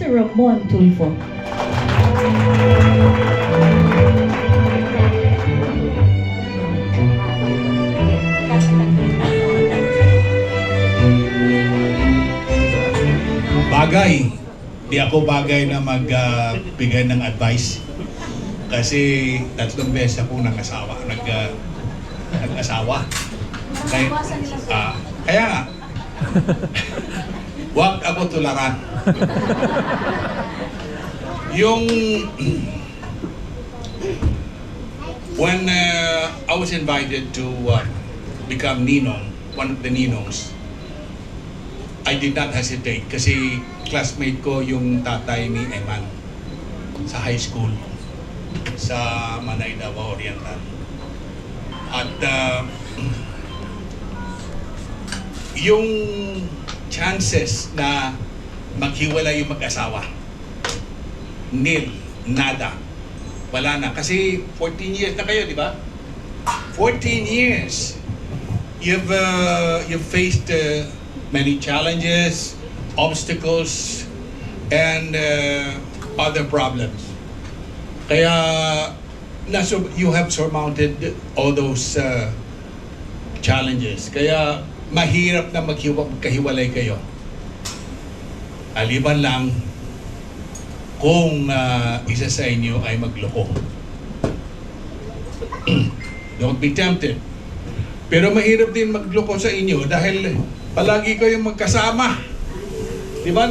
Mr. Ramon Tulfo. Bagay. Di ako bagay na magbigay ng advice. Kasi 3 beses akong nag-asawa. Kaya nga, wag ako tularan. Yung when I was invited to become Ninong, one of the Ninongs, I did not hesitate kasi classmate ko yung tatay ni Eman sa high school sa Manay, Davao Oriental. At yung chances na maghiwalay yung mag-asawa, nil, nada, wala na. Kasi 14 years na kayo, di ba? 14 years. You've faced many challenges, obstacles, and other problems. Kaya you have surmounted all those challenges. Kaya mahirap na magkahiwalay kayo. Aliban lang kung isa sa inyo ay magloko. Don't be tempted. Pero mahirap din magloko sa inyo dahil palagi kayong magkasama. Di ba?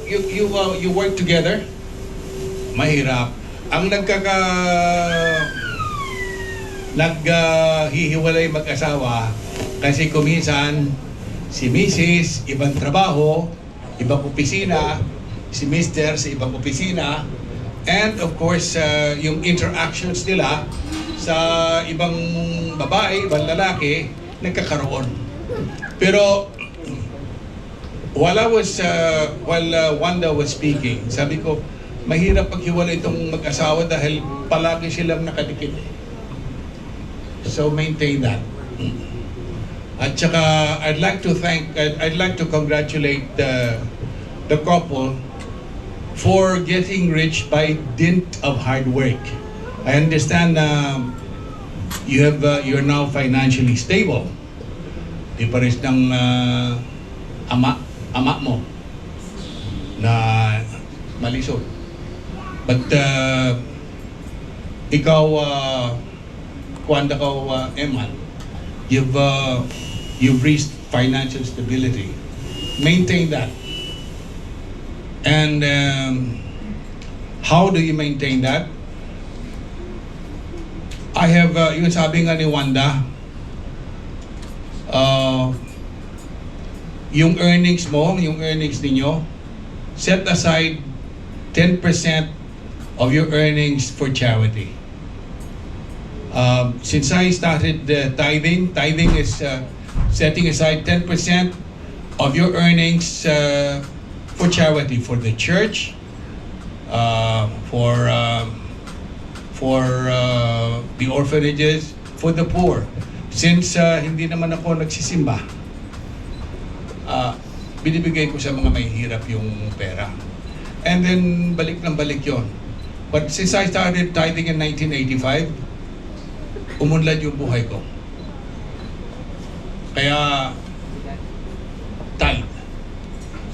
You work together? Mahirap. Ang naghihiwalay mag-asawa kasi kuminsan si Mrs. ibang trabaho, ibang opisina, si Mr. sa ibang opisina, and of course yung interactions nila sa ibang babae, ibang lalaki nagkakaroon. Pero while Wanda was speaking, sabi ko, mahirap paghiwalay itong mag-asawa dahil palagi silang nakadikit. So maintain that. At saka I'd like to congratulate the couple for getting rich by dint of hard work. I understand you're now financially stable. Di pa rin ng ama mo na malisod. But ikaw, Wanda ka, Eman, you've reached financial stability. Maintain that. And how do you maintain that? I have, yung sabi nga ni Wanda, yung earnings ninyo, set aside 10% of your earnings for charity. Since I started tithing is setting aside 10% of your earnings for charity, for the church, for the orphanages, for the poor. Since hindi naman ako nagsisimba, binibigay ko sa mga may hirap yung pera. And then balik yon. But since I started tithing in 1985, umunlad yung buhay ko. Kaya, tithe.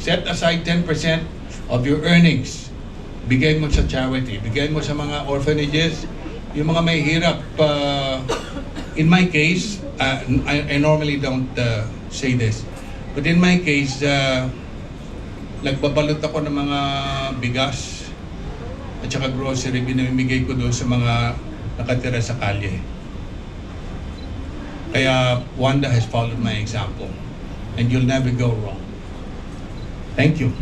Set aside 10% of your earnings. Bigay mo sa charity. Bigay mo sa mga orphanages, yung mga may hirap. In my case, I normally don't say this, but in my case, nagbabalot ako ng mga bigas at saka grocery, binamimigay ko doon sa mga nakatira sa kalye. Kaya Wanda has followed my example, and you'll never go wrong. Thank you.